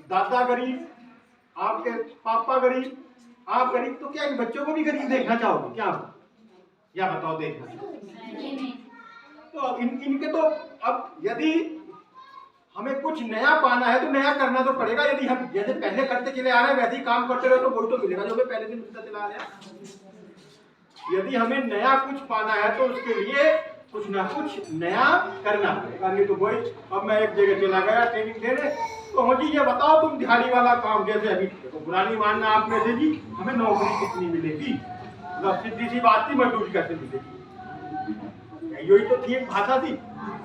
दादा गरीब, आपके पापा गरीब, आप गरीब, तो क्या इन बच्चों को भी गरीब देखना चाहोगे क्या? या बताओ, देखना चाहोगे? तो अब इनके तो, अब यदि हमें कुछ नया पाना है तो नया करना तो पड़ेगा। यदि हम जैसे पहले करते चले आ रहे हैं वैसे ही काम करते रहे तो वही तो मिलेगा जो हमें पहले से मिलता चला आ रहा है। यदि हमें नया कुछ पाना है तो उसके लिए कुछ ना कुछ नया करना पड़ेगा, नहीं तो वही। अब मैं एक जगह चला गया ट्रेनिंग देने, तो मुझे ये बताओ तुम दिहाड़ी वाला काम, जैसे अभी देखो बुरा नहीं मानना आप में से जी, हमें नौकरी कितनी मिलेगी, मतलब सीधी सी बात थी, मजदूरी कैसे मिलेगी, यही तो थी, एक भाषा थी।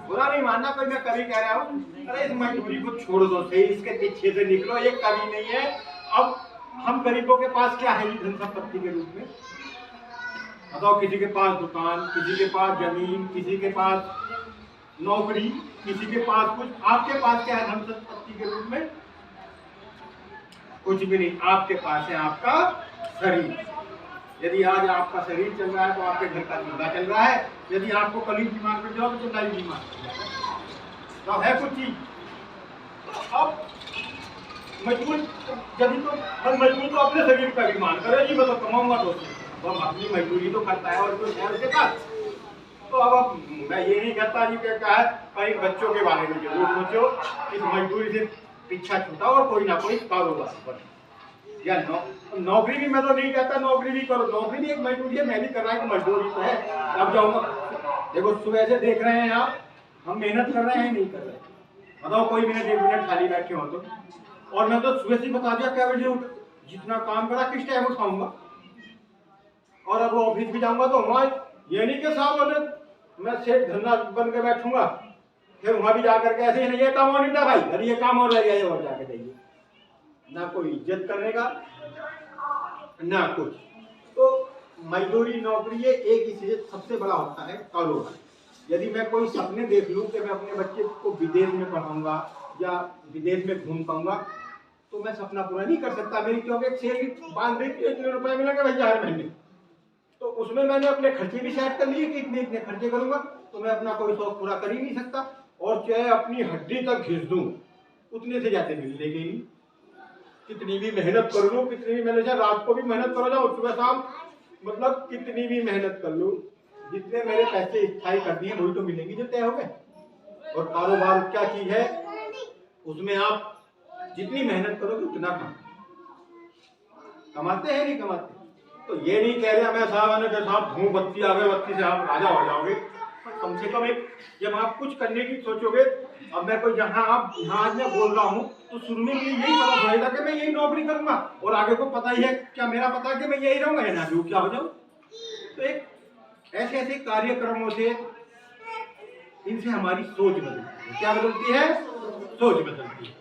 बुरा नहीं मानना, कोई मैं कभी कह रहा हूँ अरे इस मजदूरी को छोड़ दो सही, इसके पीछे से निकलो, ये कभी नहीं है। अब हम गरीबों के पास क्या है धन संपत्ति के रूप में? बताओ, किसी के पास दुकान, किसी के पास जमीन, किसी के पास नौकरी, किसी के पास कुछ, आपके पास क्या है धन संपत्ति के रूप में? कुछ भी नहीं। आपके पास है आपका शरीर। यदि आज आपका शरीर चल रहा है तो आपके घर का चूल्हा चल रहा है। यदि आपको कल बीमार पड़ जाओ तो चूल्हा ही बीमार पड़ जाएगा, तो है कुछ चीज। तो अब मजबूर, यदि तो हम मजबूर तो अपने शरीर का भी मान करे जी, मैं तो कमाऊंगा तो हम अपनी मजदूरी तो करता है और कुछ है उसके पास। तो अब मैं ये नहीं कहता जी क्या है, कई बच्चों के बारे में जरूर सोचो, इस मजदूरी से पीछा छूटाओ और कोई ना कोई कारोबार करो, या नौकरी भी मैं तो नहीं कहता नौकरी भी करो, नौकरी भी एक मजदूरी है, मैं भी कर रहा हूँ, मजदूरी तो है। अब जाऊंगा, देखो सुबह से देख रहे हैं आप, हम मेहनत कर रहे हैं नहीं कर रहे? बताओ, कोई मिनट एक मिनट खाली बैठे हो तो। और मैं तो सुबह से बता दिया क्या बजे उठ, जितना काम करा किस टाइम उठाऊंगा, और अब ऑफिस भी जाऊंगा तो वहाँ ये नहीं कि साहब मैं सेठ धंधा बन के बैठूंगा, फिर वहां भी जाकर के ऐसे ही नहीं, ये काम और नहीं था भाई, अरे ये काम और रह गया, और जाके जाइए, ना कोई इज्जत करेगा ना कुछ। तो मजदूरी नौकरी ये एक ही चीज सबसे बड़ा होता है कारोबार। यदि मैं कोई सपने देख लूं कि मैं अपने बच्चे को विदेश में पढ़ाऊंगा या विदेश में घूम पाऊंगा, तो मैं सपना पूरा नहीं कर सकता। मेरी क्योंकि एक सैलरी बांध दी कि इतने रुपए मिलेंगे भैया हर महीने, तो उसमें मैंने अपने खर्चे भी सेट कर लिए कि इतने इतने खर्चे करूंगा, तो मैं अपना कोई शौक पूरा कर ही नहीं सकता। और चाहे अपनी हड्डी तक घिस दूं, उतने से जाते मिलेगी नहीं। कितनी भी मेहनत कर लूं, कितनी भी मेहनत, रात को भी मेहनत करो जाओ सुबह शाम, मतलब कितनी भी मेहनत कर लूं, जितने मेरे पैसे स्थायी कर दिए वही तो मिलेंगे जो तय हो गए। और कारोबार क्या चीज है, उसमें आप जितनी मेहनत करोगे उतना कमाते हैं नहीं कमाते। तो ये नहीं कह रहे मैं साहब धूम बत्ती अगरबत्ती से आप राजा हो जाओगे, कम से कम एक, जब आप कुछ करने की सोचोगे, अब मैं कोई जहाँ आप यहाँ आज मैं बोल रहा हूँ तो सुनने के लिए यही पता चलेगा कि मैं यही नौकरी करूंगा, और आगे को पता ही है क्या, मेरा पता है कि मैं यही रहूंगा, ना जो क्या हो जाऊँ। तो एक ऐसे ऐसे कार्यक्रमों से, इनसे हमारी सोच बदलती है। क्या बदलती है? सोच बदलती है।